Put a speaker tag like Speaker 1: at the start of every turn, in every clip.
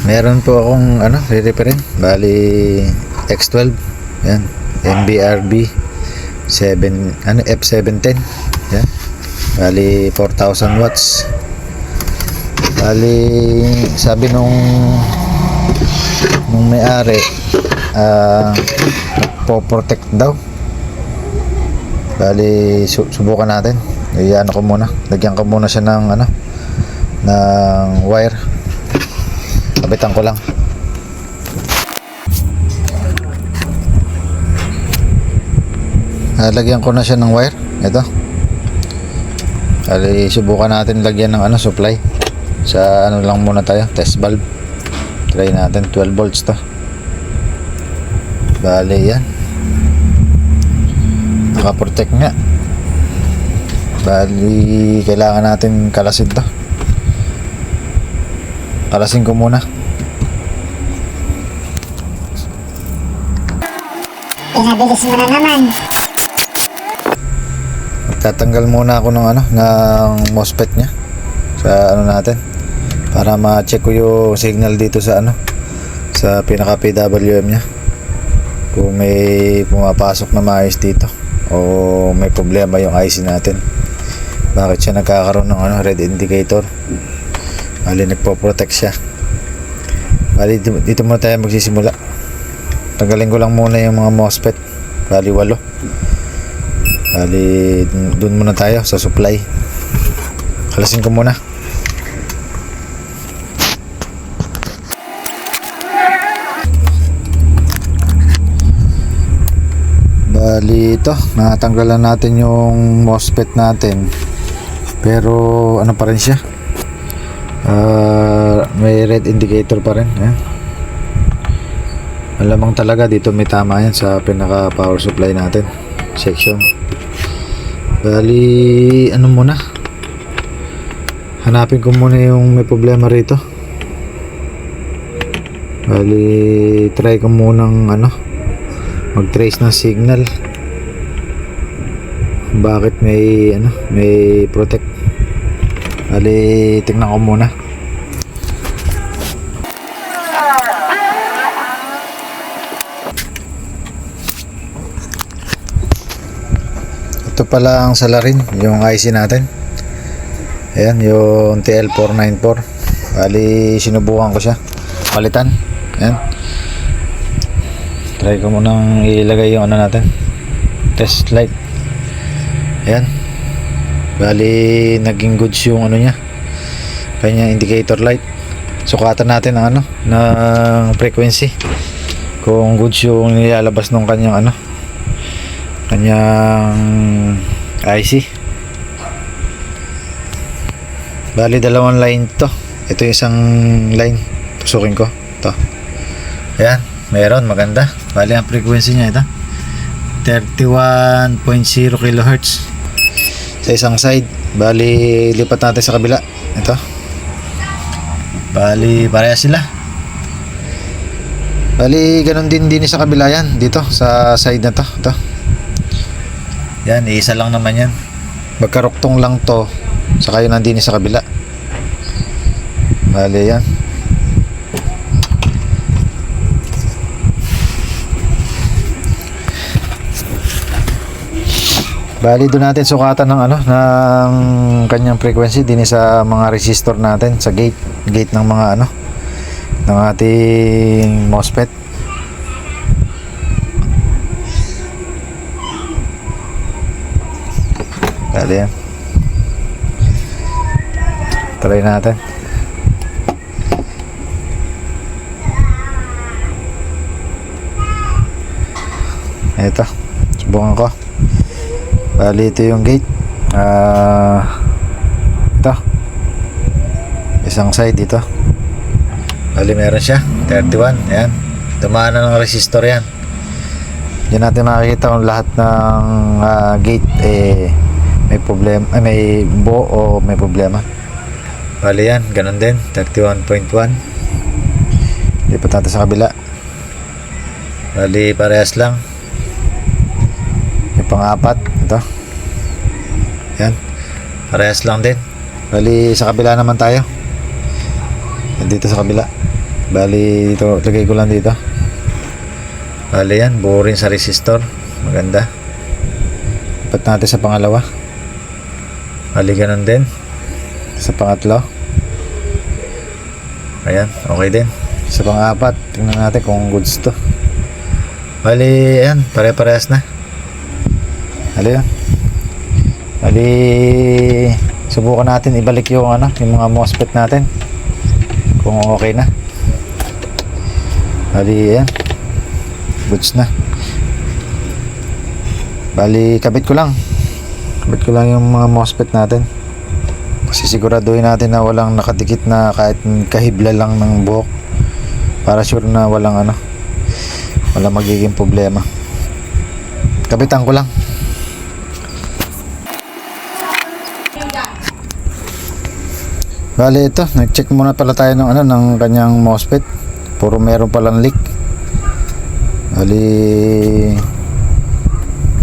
Speaker 1: Meron po akong re-referin. Bali X12. Yan. MBRB 7 F710. Yan. Bali 4,000 watts. Bali sabi nung may-ari po-protect daw. Bali subukan natin. Iyan ko muna. Lagyan ko muna siya ng ng wire. Kabitan ko lang. Lagyan ko na siya ng wire. Ito. Bali subukan natin lagyan ng supply. Sa lang muna tayo, test valve. Try natin 12 volts to. Bali yan. Naka-protect nga. Bali kailangan natin kalasin to. Kalasin ko muna.
Speaker 2: Pinabilis mo na naman.
Speaker 1: Magtatanggal muna ako ng ng MOSFET nya sa natin para ma-check ko yung signal dito sa sa pinaka PWM nya kung may pumapasok na maayos dito o may problema yung IC natin. Bakit siya nagkakaroon ng red indicator? Bali nagpo-protect siya. Bali dito muna tayo magsisimula. Tanggalin ko lang muna yung mga MOSFET. Bali 8. Bali doon muna tayo sa supply. Kalasin ko muna. Bali ito, natanggalan natin yung MOSFET natin. Pero pa rin siya? May red indicator pa rin. Malamang talaga dito may tama yan sa pinaka power supply natin section. Bali muna, hanapin ko muna yung may problema rito. Bali try ko munang mag-trace ng signal. Bakit may protect. Bali tingnan ko muna. Ito pala ang salarin, yung IC natin. Ayan, yung TL494. Bali sinubukan ko siya palitan. Ayan, try ko munang ilagay yung natin, test light. Ayan, bali naging goods yung nya, kanya indicator light. Sukatan natin ang ng frequency kung goods yung nilalabas ng kanyang kanyang IC. Bali dalawang line to. Ito yung isang line. Tusukin ko to. Ayan, meron, maganda. Bali ang frequency niya ito 31.0 kHz sa isang side. Bali lipat natin sa kabila. Ito. Bali pareha sila. Bali ganun din sa kabila yan. Dito sa side na to. Ito. Yan, isa lang naman yan. Magkaruktong lang to sa kayo nandini sa kabila. Bali yan. Bali doon natin sukatan ng ng kanyang frequency din sa mga resistor natin sa gate ng mga ng ating MOSFET. Bali yan. Try natin. Ito, subukan ko. Bali ito yung gate. Ito isang side dito. Bali meron siya 31. Ayan, tumaan na ng resistor yan. Diyan natin makikita kung lahat ng gate may problema, may buo o may problema. Bali yan, ganun din 31.1. Lipat natin sa kabila. Bali parehas lang. Yung pang-apat ito. Yan, parehas lang din. Bali sa kabila naman tayo. Dito sa kabila. Bali dito, lagay ko lang dito. Bali yan, buo rin sa resistor. Maganda. Lipat natin sa pangalawa. Bali ganun din. Sa pangatlo. Ayan, okay din. Sa pang-apat, tingnan natin kung goods to. Bali, ayan, pare-parehas na. Bali yan. Bali, subukan natin ibalik yung yung mga MOSFET natin. Kung okay na. Bali, ayan. Goods na. Bali, kabit ko lang yung mga MOSFET natin kasi siguraduhin natin na walang nakadikit na kahit kahibla lang ng buhok para sure na walang magiging problema. Kabitan ko lang. Bali ito, nag-check muna pala tayo ng kanyang MOSFET. Puro meron palang leak. Bali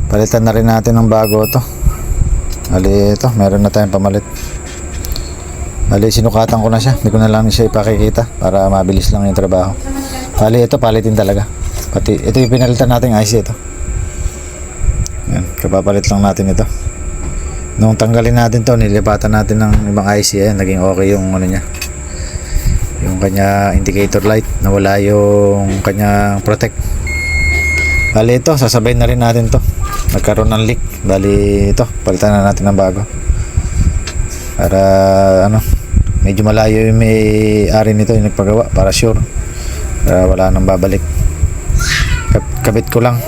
Speaker 1: palitan na rin natin ng bago to. Bali ito, meron na tayong pamalit. Bali sinukatan ko na siya, hindi ko na lang siya ipakikita para mabilis lang yung trabaho. Bali ito, palitin talaga. Pati ito yung pinalitan nating IC ito. Yan, kapapalit lang natin ito. Nung tanggalin natin to, nilipatan natin ng ibang IC. Ayan, naging okay yung niya, yung kanya indicator light, nawala yung kanya protect. Bali ito, sasabay na rin natin to. Nagkaroon ng leak. Bali ito, palitan na natin ng bago. Para medyo malayo yung may-ari nito yung nagpagawa para sure. Para wala nang babalik. Kabit ko lang.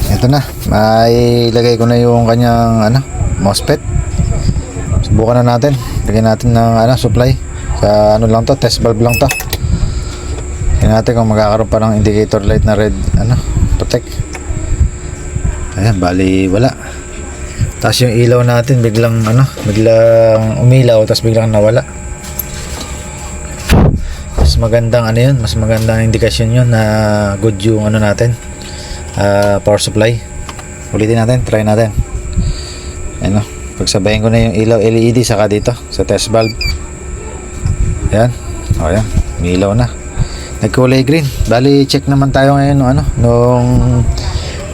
Speaker 1: Ito na, may lagay ko na yung kanyang MOSFET. Subukan na natin. Lagyan natin ng supply. Sa lang to, test valve lang to. Tingnan natin kung magkakaroon pa ng indicator light na red protect. Ayan, bali wala. Tapos yung ilaw natin biglang umilaw tapos biglang nawala. Mas magandang mas magandang indikasyon yun na good yung natin. Power supply. Ulitin natin, try natin. Ayan, pagsabayin ko na yung ilaw LED saka dito sa test valve. Ayan. O ayan, may ilaw na. Nagkulay green. Bali check naman tayo ngayon nung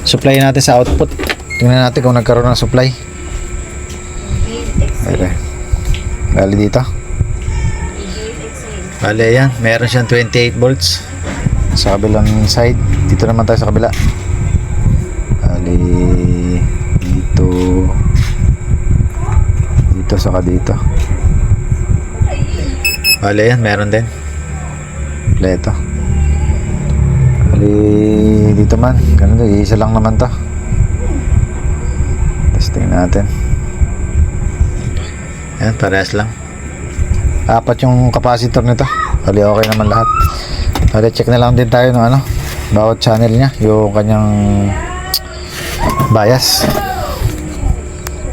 Speaker 1: supply natin sa output. Tingnan natin kung nagkaroon ng supply. Okay. Bali dito. Bali ayan, meron siyang 28 volts sa kabilang side. Dito naman tayo sa kabila. Bali dito saka dito. Bali ayan, meron din kompleto. Bali dito man ganun, isa lang naman to. Testing natin. Ayan, parehas lang. 4 yung capacitor nito. Bali okay naman lahat. Bali check na lang din tayo ng bawat channel niya, yung kanyang bias.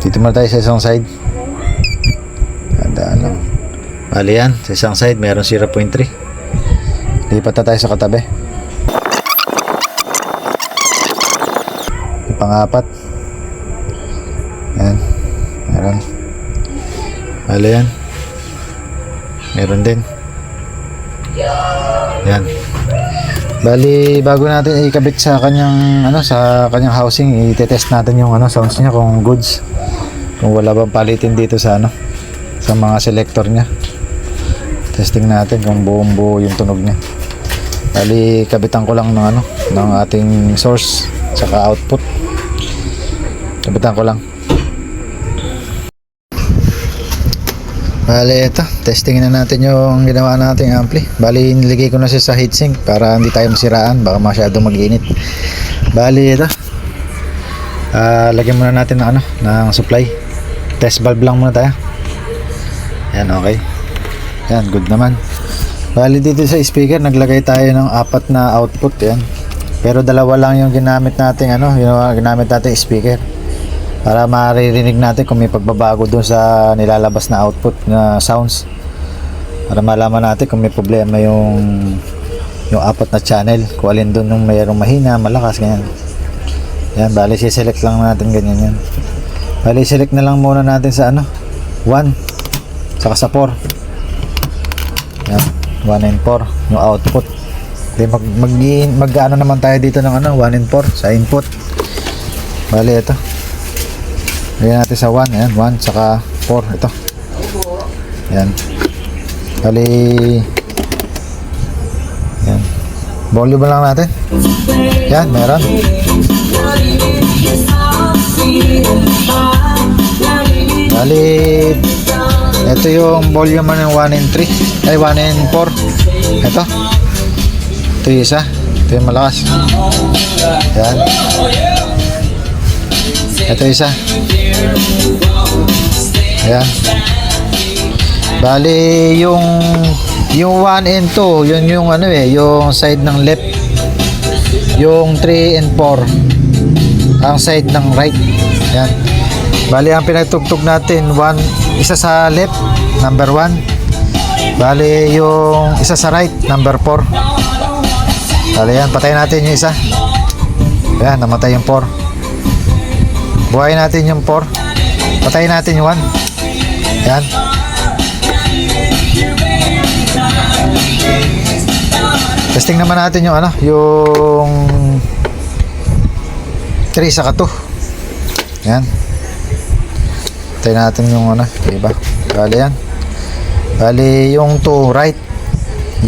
Speaker 1: Dito muna tayo sa isang side. Tandaan lang. Bali yan, sa isang side meron 0.3. Lipat na tayo sa katabi. Yung pang-4. Ayan, meron. Bali yan, meron din. Yan. Bali bago natin ikabit sa kanyang sa kanyang housing, i-test natin yung sounds niya kung goods. Kung wala bang palitin dito sa sa mga selector niya. Testing natin kung buong-buo yung tunog niya. Bali kabitan ko lang ng ng ating source saka output. Kabitan ko lang. Bali ito, testing na natin yung ginawa nating ampli. Bali nilagay ko na siya sa heatsink para hindi tayo masiraan, baka masyadong mag-init. Bali ito, lagyan muna natin ng ng supply. Test valve lang muna tayo. Yan, okay. Yan, good naman. Bali dito sa speaker naglagay tayo ng 4 na output. Yan, pero 2 lang yung ginamit nating yung ginamit nating speaker para maririnig natin kung may pagbabago doon sa nilalabas na output na sounds, para malaman natin kung may problema yung 4 na channel, kung alin doon yung mayroong mahina, malakas, ganyan. Yan, bali si-select lang natin ganyan yan. Bali select na lang muna natin sa ano 1 saka sa 4. Yan, 1 and 4 yung output. Then mag ano naman tayo dito ng ano 1 and 4 sa input. Bali ito. Lagyan natin sa 1, ayan, 1 saka 4 ito. Yan. Bali yan. Volume lang natin. Yan, meron. Bali ito yung volume ng 1 and 3 ay 1 and 4. Ito yung isa, ito yung malakas. Yan, ito yung isa. Ayan. Bali yung 1 and 2 yun yung ano yung side ng left. Yung 3 and 4 ang side ng right. Yan. Bali ang pinagtugtog natin isa sa left number 1. Bali yung isa sa right number 4. Bali yan, patayin natin yung isa. Ayan, namatay yung 4. Buhayin natin yung 4. Patayin natin yung 1. Ayan. Testing naman natin yung ano, yung 3 saka 2. Ayan. Patayin natin yung ano, iba. Bali yan. Bali yung 2 right.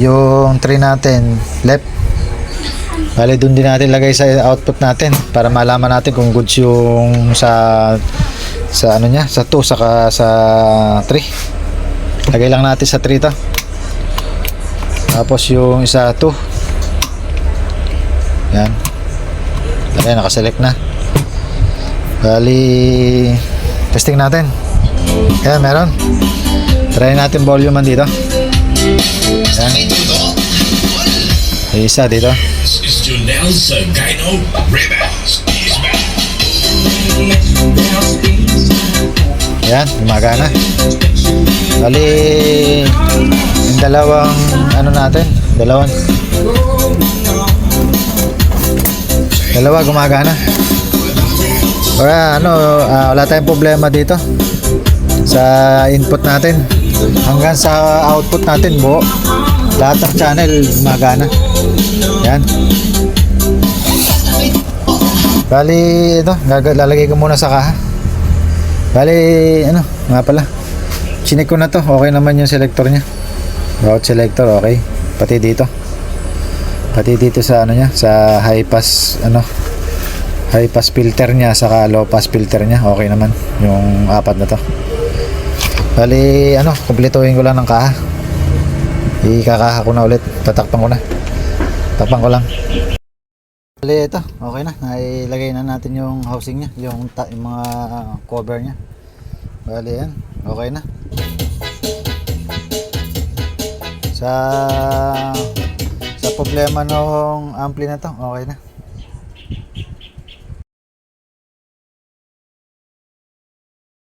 Speaker 1: Yung 3 natin left. Bali dun din natin lagay sa output natin para malaman natin kung goods yung sa ano niya, sa 2 saka sa 3. Lagay lang natin sa 3 to. Tapos yung isa 2. Yan. Lagay, nakaselect na. Bali testing natin. Ayan, meron. Try natin volume man dito. Ayan. Yung isa dito. Ayan, gumagana. Bali yung dalawang ano natin, dalawa gumagana. Wala tayong problema dito sa input natin hanggang sa output natin buo. Lahat ng channel gumagana. Yan. Bali ito, lalagay ko muna sa kaha. Bali ano, nga pala. Chinek ko na to, okay naman yung selector niya. Route selector, okay. Pati dito sa ano niya, sa high pass filter niya, saka low pass filter niya, okay naman yung apat na to. Bali ano, kumpletuhin ko lang ng kaha. Ikakaha ko na ulit, tatakpan ko lang. Bali ito, okay na, nailagay na natin yung housing niya, yung mga cover niya. Bali yan, okay na. Sa problema ng ampli na to, okay na.